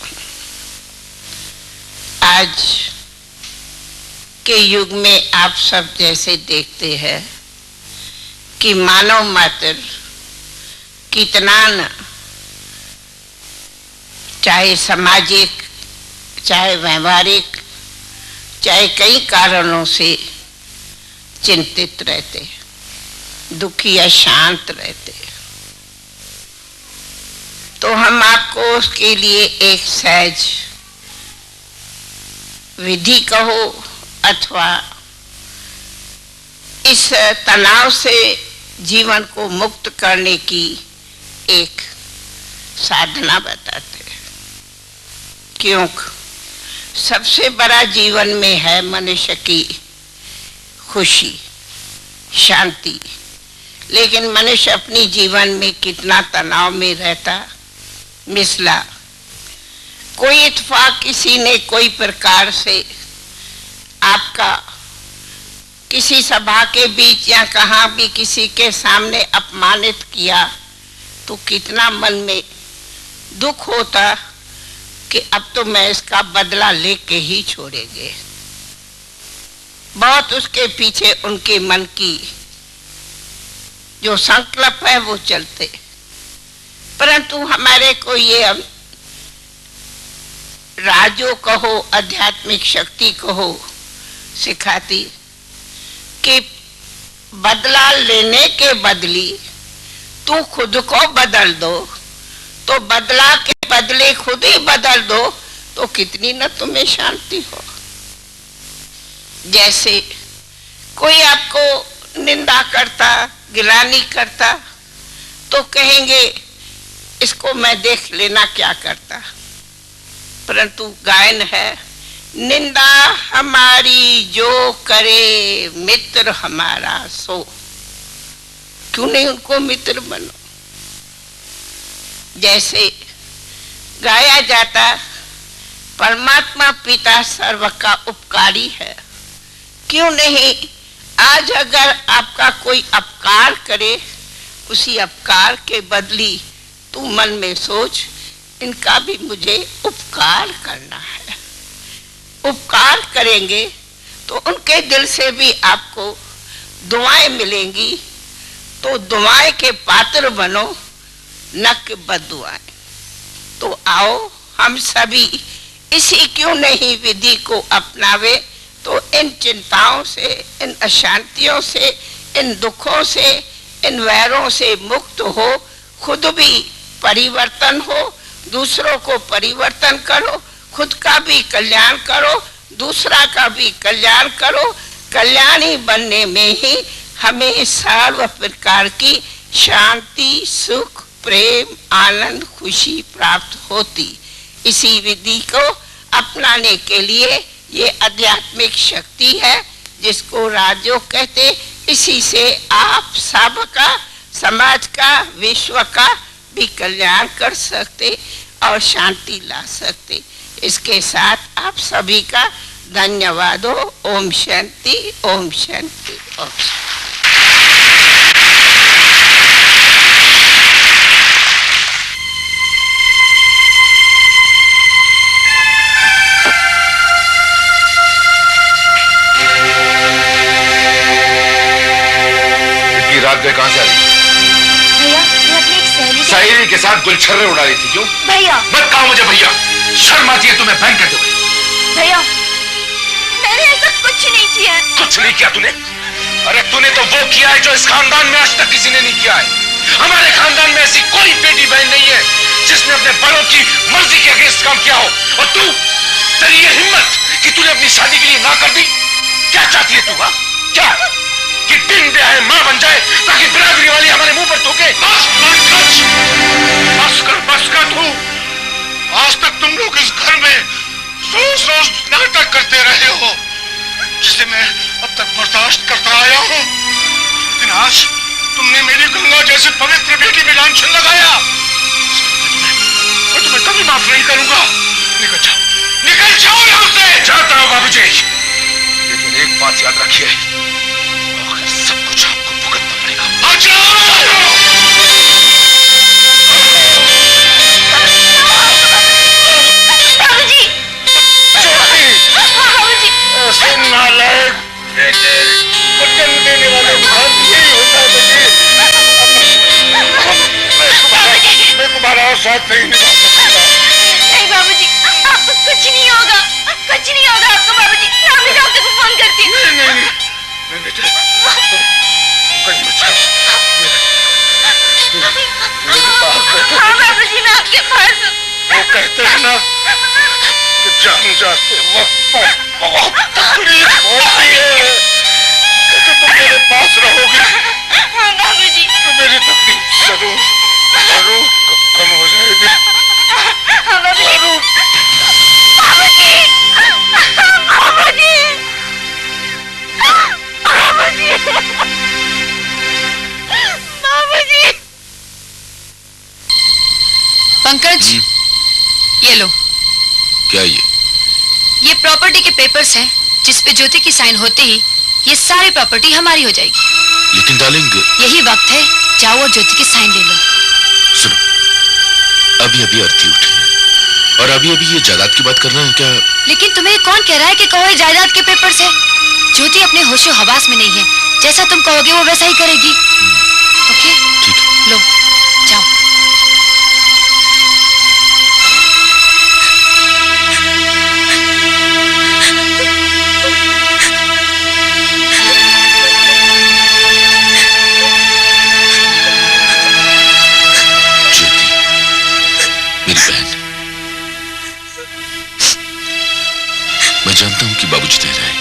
आज के युग में आप सब जैसे देखते हैं कि मानव मात्र कितना न चाहे सामाजिक चाहे व्यवहारिक चाहे कई कारणों से चिंतित रहते, दुखी या शांत रहते। तो हम आपको उसके लिए एक सहज विधि कहो अथवा इस तनाव से जीवन को मुक्त करने की एक साधना बताते हैं। क्योंकि सबसे बड़ा जीवन में है मनुष्य की खुशी शांति, लेकिन मनुष्य अपनी जीवन में कितना तनाव में रहता मिसला। कोई इत्तेफाक किसी ने कोई प्रकार से आपका किसी सभा के बीच या कहाँ भी किसी के सामने अपमानित किया तो कितना मन में दुख होता कि अब तो मैं इसका बदला लेके ही छोड़ेंगे। बहुत उसके पीछे उनके मन की जो संकल्प है वो चलते, परंतु हमारे को ये राजो कहो आध्यात्मिक शक्ति कहो सिखाती कि बदला लेने के बदली तू खुद को बदल दो, तो बदला के बदले खुद ही बदल दो तो कितनी न तुम्हें शांति हो। जैसे कोई आपको निंदा करता गिलानी करता तो कहेंगे इसको मैं देख लेना क्या करता, परंतु गायन है निंदा हमारी जो करे मित्र हमारा सो। क्यों नहीं उनको मित्र बनो? जैसे गाया जाता परमात्मा पिता सर्व का उपकारी है, क्यों नहीं आज अगर आपका कोई अपकार करे, उसी अपकार के बदली तू मन में सोच, इनका भी मुझे उपकार करना है। उपकार करेंगे तो उनके दिल से भी आपको दुआएं मिलेंगी, तो दुआएं के पात्र बनो, न कि बद्दुआएं। तो आओ हम सभी इसी क्यों नहीं विधि को अपनावे, तो इन चिंताओं से, इन अशांतियों से, इन दुखों से, इन वैरों से मुक्त हो, खुद भी परिवर्तन हो, दूसरों को परिवर्तन करो, खुद का भी कल्याण करो, दूसरा का भी कल्याण करो। कल्याणी बनने में ही हमें सर्व प्रकार की शांति, सुख, प्रेम, आनंद, खुशी प्राप्त होती। इसी विधि को अपनाने के लिए ये आध्यात्मिक शक्ति है जिसको राजयोग कहते। इसी से आप सबका, समाज का, विश्व का भी कल्याण कर सकते और शांति ला सकते। इसके साथ आप सभी का धन्यवाद हो। ओम शांति, ओम शांति, ओम शांति। रात में कहां से आ रही? भैया, मैं अपनी एक सहेली के साथ गुलछर्रे उड़ा रही थी। क्यों? भैया मत कहो मुझे भैया, शर्म आती है तुम्हें? बहन कहते हो? भैया, मैंने ऐसा कुछ नहीं किया है। कुछ नहीं किया तूने? अरे तूने तो वो किया है जो इस खानदान में आज तक किसी ने नहीं किया है। हमारे खानदान में ऐसी कोई बेटी बहन नहीं है जिसने अपने बड़ों की मर्जी के अगेंस्ट काम किया हो। और तू, तेरी ये हिम्मत कि तूने अपनी शादी के लिए ना कर दी। क्या चाहती है तू? क्या कि दिन ब्याह मां बन जाए ताकि बिरादरी वाली हमारे मुंह पर थूके? बस कर तू। आज तक तुम लोग इस घर में रोज रोज नाटक करते रहे हो जिसे मैं अब तक बर्दाश्त करता आया हूं, लेकिन आज तुमने मेरी गंगा जैसी पवित्र बेटी में लांछन लगाया। मैं तुम्हें कभी माफ नहीं करूंगा। निकल जाओ, निकल जाओ यहां से। जाता हूं बाबूजी, लेकिन एक बात याद रखिए, सब कुछ आपको भुगतना पड़ेगा। बाबूजी, बाबूजी, ऐसे नालायक बेटे को जन्म देने वाले घर यही होता है बेटी। मैं तुम्हारा साथ नहीं निभा सकता। नहीं बाबूजी, आपको कुछ नहीं होगा, कुछ नहीं होगा आपको बाबूजी। मैं डॉक्टर को फोन करती हूँ। नहीं बेटे, कहीं मत जाओ। मेरे पास बैठो। हाँ बाबूजी, मैं आपके पास हूँ। वो कहते हैं ना कि जान जाते वक्त पर बहुत तकलीफ होती है, तो तुम मेरे पास रहोगे। हाँ बाबूजी, तो मेरी तकलीफ जरूर जरूर कम हो जाएगी। हाँ बाबूजी, जरूर। बाबूजी, बाबूजी, बाबूजी, बाबूजी। पंकज, ये लो। क्या ये प्रॉपर्टी के पेपर्स हैं जिस पे ज्योति की साइन होते ही ये सारी प्रॉपर्टी हमारी हो जाएगी। लेकिन डार्लिंग, यही वक्त है, जाओ और ज्योति की साइन ले लो। सुनो, अभी अभी अर्थी उठी है और अभी अभी ये जायदाद की बात करना है क्या? लेकिन तुम्हें कौन कह रहा है कि कहो ये जायदाद के पेपर्स है? ज्योति अपने होशो हवास में नहीं है, जैसा तुम कहोगे वो वैसा ही करेगी। ओके? ठीक है। लो, जाओ। मेरी बहन, मैं जानता हूं कि बाबूजी दे रहे हैं,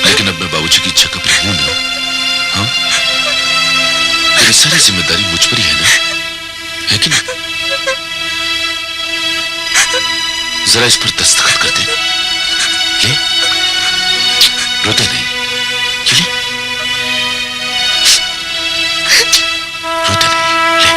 लेकिन अब मैं बाबूजी की इच्छा का प्रभु हूं ना। हाँ, मेरी सारी जिम्मेदारी मुझ पर ही है ना, है कि नहीं? जरा इस पर दस्तखत कर दे। ले, रोते नहीं। ये ले, रोते नहीं। ले,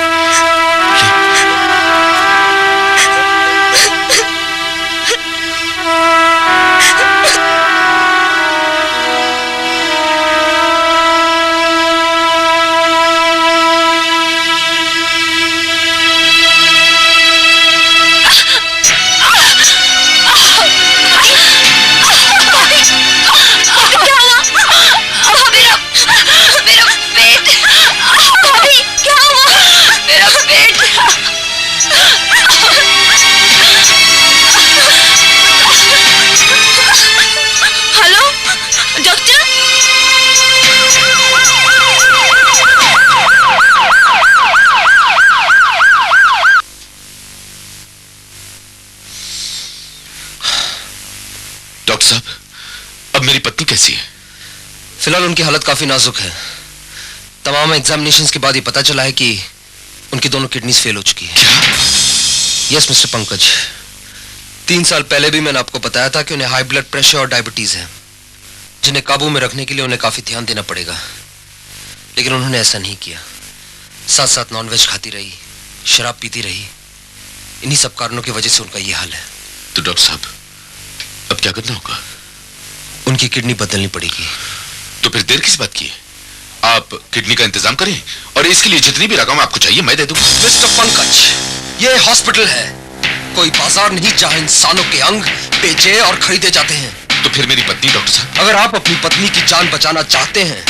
डॉक्टर साहब, अब मेरी पत्नी कैसी है? फिलहाल उनकी हालत काफी नाजुक है। तमाम एग्जामिनेशंस के बाद ये पता चला है कि उनकी दोनों किडनीज फेल हो चुकी है। यस मिस्टर पंकज, 3 साल पहले भी मैंने आपको बताया था कि उन्हें हाई ब्लड प्रेशर और डायबिटीज है, जिन्हें काबू में रखने के लिए उन्हें काफी ध्यान देना पड़ेगा। लेकिन उन्होंने ऐसा नहीं किया। साथ साथ नॉनवेज खाती रही, शराब पीती रही। इन्हीं सब कारणों की वजह से उनका ये हाल है। तो डॉक्टर साहब, अब क्या करना होगा? उनकी किडनी बदलनी पड़ेगी। तो फिर देर किस बात की है? आप किडनी का इंतजाम करें और इसके लिए जितनी भी रकम आपको चाहिए मैं दे दूं। मिस्टर पंकज, ये हॉस्पिटल है, कोई बाजार नहीं जहां इंसानों के अंग बेचे और खरीदे जाते हैं। तो फिर मेरी पत्नी डॉक्टर साहब? अगर आप अपनी पत्नी की जान बचाना चाहते हैं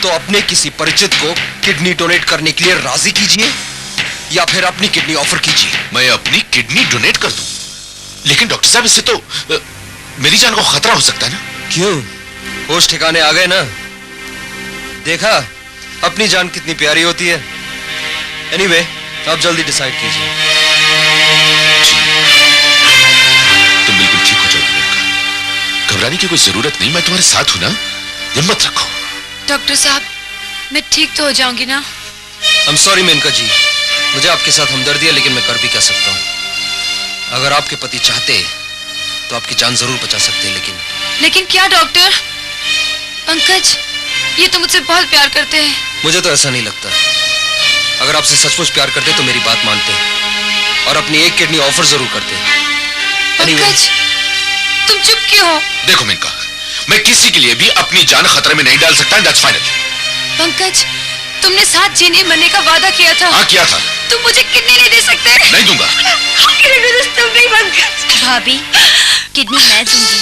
तो अपने किसी परिचित को किडनी डोनेट करने के लिए राजी कीजिए या फिर अपनी किडनी ऑफर कीजिए। मैं अपनी किडनी डोनेट कर दूं? लेकिन डॉक्टर साहब, इससे तो मेरी जान को खतरा हो सकता है ना? क्यों? होश ठिकाने आ गए ना? देखा अपनी जान कितनी प्यारी होती है। एनीवे, आप जल्दी डिसाइड कीजिए। तुम बिल्कुल ठीक हो जाओगे मेनका। घबराने की कोई जरूरत नहीं, मैं तुम्हारे साथ हूं ना। हिम्मत रखो। डॉक्टर साहब, मैं ठीक तो हो जाऊंगी ना? आई एम सॉरी मेनका जी, मुझे आपके साथ हमदर्दी है, लेकिन मैं कर भी क्या सकता हूं। अगर आपके पति चाहते तो आपकी जान जरूर बचा सकते, लेकिन क्या डॉक्टर? पंकज, ये तो मुझसे बहुत प्यार करते हैं। मुझे तो ऐसा नहीं लगता। अगर आपसे सचमुच प्यार करते तो मेरी बात मानते और अपनी एक किडनी ऑफर जरूर करते। पंकज, तुम चुप क्यों हो? देखो मेनका, मैं किसी के लिए भी अपनी जान खतरे में नहीं डाल सकता। That's final. पंकज, तुमने साथ जीने मरने का वादा किया था। हाँ, किया था। तुम मुझे किडनी नहीं दे सकते? नहीं दूंगा। तुम नहीं पंकज। भाभी, किडनी मैं दूंगी।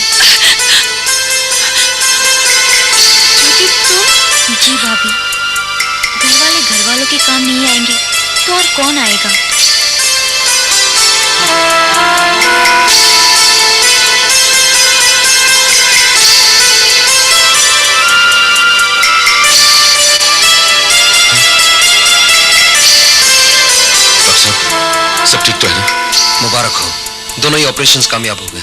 ज्योति, तुम? जी भाभी, घर वालों के काम नहीं आएंगे तो और कौन आएगा? डॉक्टर साहब, सब ठीक तो है ना? मुबारक हो, दोनों ही ऑपरेशंस कामयाब हो गए।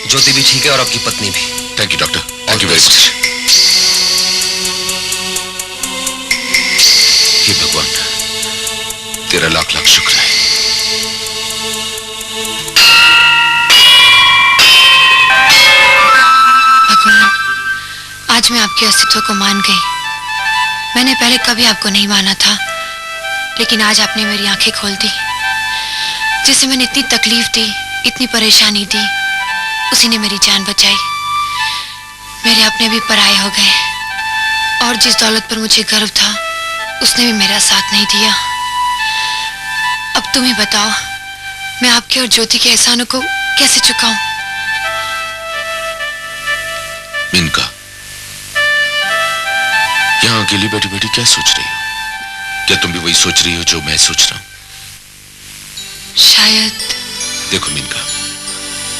ज्योति भी ठीक है और आपकी पत्नी भी। Thank you doctor, thank you very much. हे भगवान, तेरा लाख लाख शुक्र है। भगवान, आज मैं आपके अस्तित्व को मान गई। मैंने पहले कभी आपको नहीं माना था, लेकिन आज आपने मेरी आंखें खोल दी। जिसे मैंने इतनी तकलीफ दी, इतनी परेशानी दी, उसी ने मेरी जान बचाई। मेरे अपने भी पराये हो गए और जिस दौलत पर मुझे गर्व था उसने भी मेरा साथ नहीं दिया। अब तुम ही बताओ, मैं आपके और ज्योति के एहसानों को कैसे चुकाऊं? मेनका, यहां अकेली बैठी बैठी क्या सोच रही हो? क्या तुम भी वही सोच रही हो जो मैं सोच रहा हूं? शायद। देखो मेनका,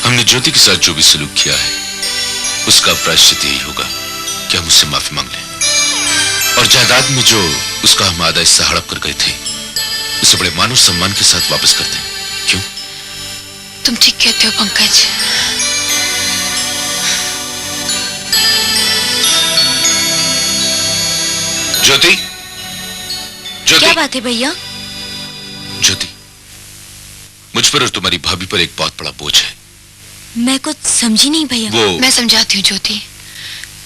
हमने ज्योति के साथ जो भी सलूक किया है उसका प्रायश्चित यही होगा कि हम उससे माफी मांग लें और जायदाद में जो उसका हम आधा हिस्सा हड़प कर गए थे उसे बड़े मान और सम्मान के साथ वापस कर दें। क्यों? तुम ठीक कहते हो पंकज। ज्योति, ज्योति, क्या बात है भैया? ज्योति, मुझ पर और तुम्हारी भाभी पर एक बहुत बड़ा बोझ है। मैं कुछ समझी नहीं भैया। मैं समझाती हूँ ज्योति,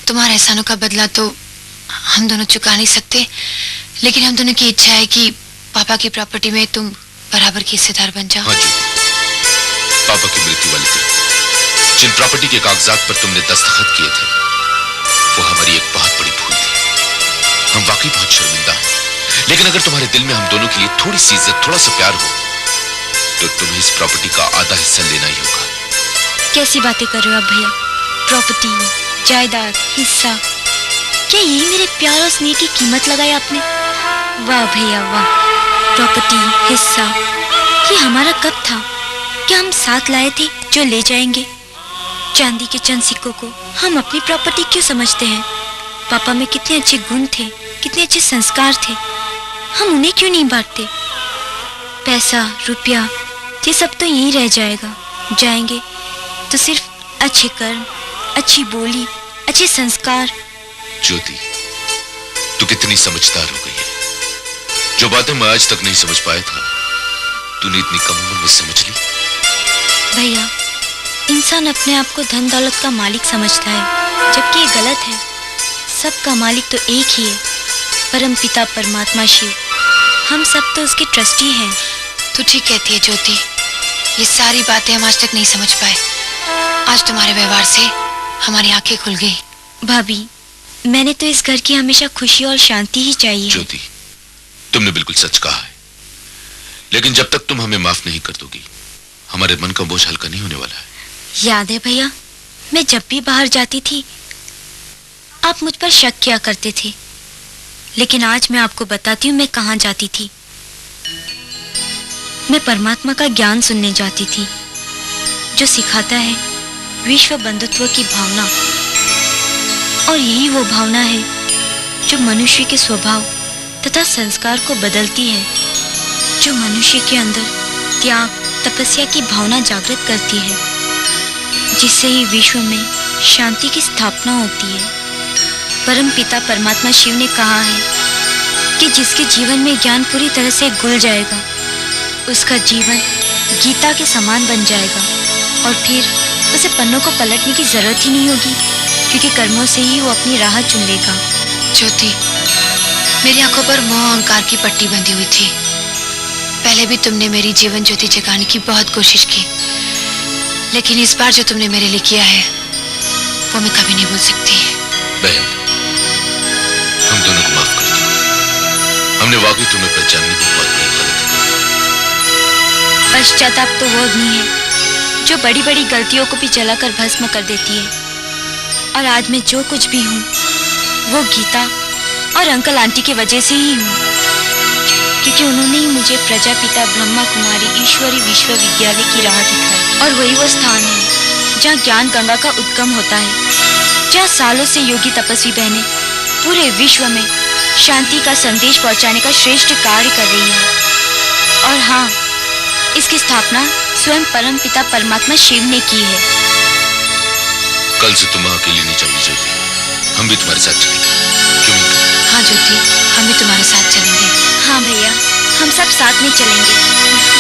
तुम्हारे एहसानों का बदला तो हम दोनों चुका नहीं सकते, लेकिन हम दोनों की इच्छा है कि पापा की प्रॉपर्टी में तुम बराबर की हिस्सेदार बन जाओ। हाँ ज्योति, पापा की मृत्यु वाले दिन जिन प्रॉपर्टी के कागजात पर तुमने दस्तखत किए थे, वो हमारी एक बहुत बड़ी भूल थी। हम वाकई बहुत शर्मिंदा हैं, लेकिन अगर तुम्हारे दिल में हम दोनों के लिए थोड़ी सी इज्जत, थोड़ा सा प्यार हो, तो तुम्हें इस प्रॉपर्टी का आधा हिस्सा लेना ही होगा। कैसी बातें कर रहे हो आप भैया? प्रॉपर्टी, जायदाद, हिस्सा, क्या यही मेरे प्यार और स्नेह की कीमत लगाई आपने? वाह भैया वाह। प्रॉपर्टी, हिस्सा, ये हमारा कब था? क्या हम साथ लाए थे जो ले जाएंगे? चांदी के चंद सिक्कों को हम अपनी प्रॉपर्टी क्यों समझते हैं? पापा में कितने अच्छे गुण थे, कितने अच्छे संस्कार थे, हम उन्हें क्यों नहीं बांटते? पैसा, रुपया, ये सब तो यहीं रह जाएगा। जाएंगे तो सिर्फ अच्छे कर्म, अच्छी बोली, अच्छे संस्कार। ज्योति, तू कितनी समझदार हो गई है। जो बातें मैं आज तक नहीं समझ पाया था, तूने इतनी कम उम्र में समझ ली। भैया, इंसान अपने आप को धन दौलत का मालिक समझता है, जबकि ये गलत है। सबका मालिक तो एक ही है, परम पिता परमात्मा शिव। हम सब तो उसके ट्रस्टी हैं। तू ठीक कहती है ज्योति, ये सारी बातें हम आज तक नहीं समझ पाए। आज तुम्हारे व्यवहार से हमारी आंखें खुल गई। भाभी, मैंने तो इस घर की हमेशा खुशी और शांति ही चाहिए। ज्योति, तुमने बिल्कुल सच कहा है, लेकिन जब तक तुम हमें माफ नहीं कर दोगी, हमारे मन का बोझ हल्का नहीं होने वाला है। याद है भैया, मैं जब भी बाहर जाती थी आप मुझ पर शक किया करते थे, लेकिन आज मैं आपको बताती हूँ मैं कहाँ जाती थी। मैं परमात्मा का ज्ञान सुनने जाती थी, जो सिखाता है विश्व बंधुत्व की भावना। और यही वो भावना है जो मनुष्य के स्वभाव तथा संस्कार को बदलती है, जो मनुष्य के अंदर त्याग, तपस्या की भावना जागृत करती है, जिससे ही विश्व में शांति की स्थापना होती है। परम पिता परमात्मा शिव ने कहा है कि जिसके जीवन में ज्ञान पूरी तरह से घुल जाएगा, उसका जीवन गीता के समान बन जाएगा, और फिर उसे पन्नों को पलटने की जरूरत ही नहीं होगी, क्योंकि कर्मों से ही वो अपनी राह चुन लेगा। ज्योति, मेरी आंखों पर मोह अहंकार की पट्टी बंधी हुई थी। पहले भी तुमने मेरी जीवन ज्योति जगाने की बहुत कोशिश की, लेकिन इस बार जो तुमने मेरे लिए किया है वो मैं कभी नहीं भूल सकती। बहन, हम दोनों को माफ कर दो। हमने वाकई तुम्हें पहचानने में बहुत बड़ी गलती की। पश्चाताप तो वो अग्नि है जो बड़ी बड़ी गलतियों को भी जलाकर भस्म कर देती है। और आज मैं जो कुछ भी हूँ वो गीता और अंकल आंटी की वजह से ही हूँ, क्योंकि उन्होंने ही मुझे प्रजापिता ब्रह्मा कुमारी ईश्वरी विश्वविद्यालय की राह दिखाई। और वही वो स्थान है जहाँ ज्ञान गंगा का उद्गम होता है, जहाँ सालों से योगी तपस्वी बहनें पूरे विश्व में शांति का संदेश पहुँचाने का श्रेष्ठ कार्य कर रही हैं। और हाँ, इसकी स्थापना स्वयं परम पिता परमात्मा शिव ने की है। कल से तुम अकेली नहीं चलोगी ज्योति, हम भी तुम्हारे साथ चलेंगे। क्यों मिलकर? हाँ ज्योति, हम भी तुम्हारे साथ चलेंगे। हाँ भैया, हम सब साथ में चलेंगे।